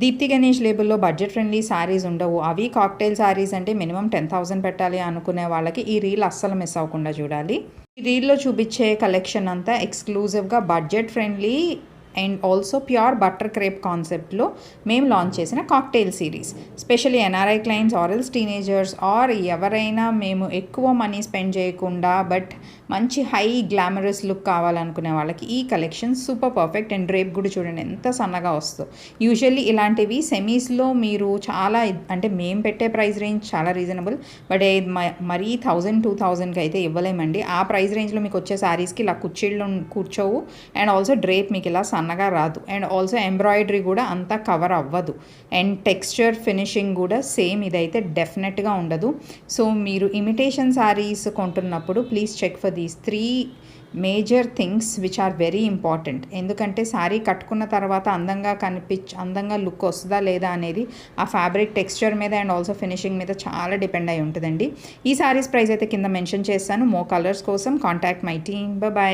Deepti Ganesh లేబుల్లో budget friendly saris ఉండవు. అవి cocktail saris అంటే మినిమం 10,000 పెట్టాలి అనుకునే వాళ్ళకి ఈ రీల్ అస్సలు మిస్ అవ్వకుండా చూడాలి. ఈ రీల్లో చూపించే కలెక్షన్ అంతా ఎక్స్క్లూజివ్గా budget friendly and also pure butter crepe కాన్సెప్ట్లో మేము లాంచ్ చేసిన cocktail series. Specially NRI clients ఆర్ఎల్స్ టీనేజర్స్ ఆర్ ఎవరైనా మేము ఎక్కువ మనీ స్పెండ్ చేయకుండా బట్ మంచి హై గ్లామరస్ లుక్ కావాలనుకునే వాళ్ళకి ఈ collection super perfect. And drape కూడా చూడండి ఎంత సన్నగా వస్తుందో. యూజువల్లీ ఇలాంటివి సెమీస్లో మీరు చాలా అంటే మేము పెట్టే ప్రైస్ రేంజ్ చాలా రీజనబుల్, బట్ మరీ 1,000-2,000కి అయితే ఇవ్వలేమండి. ఆ ప్రైస్ రేంజ్లో మీకు వచ్చే శారీస్కి ఇలా కుర్చీళ్ళు కూర్చోవు అండ్ ఆల్సో డ్రేప్ మీకు ఇలా సన్నగా రాదు అండ్ ఆల్సో ఎంబ్రాయిడరీ కూడా అంతా కవర్ అవ్వదు అండ్ టెక్స్చర్ ఫినిషింగ్ కూడా సేమ్ ఇదైతే డెఫినెట్గా ఉండదు. సో మీరు ఇమిటేషన్ శారీస్ కొంటున్నప్పుడు please check for these 3 major things which are very important. ఎందుకంటే శారీ కట్టుకున్న తర్వాత అందంగా లుక్ వస్తుందా లేదా అనేది ఆ ఫ్యాబ్రిక్ టెక్స్చర్ మీద అండ్ ఆల్సో ఫినిషింగ్ మీద చాలా డిపెండ్ అయి ఉంటుందండి. ఈ శారీస్ ప్రైస్ అయితే కింద మెన్షన్ చేస్తాను. మోర్ కలర్స్ కోసం కాంటాక్ట్ మై టీమ్. బాయ్.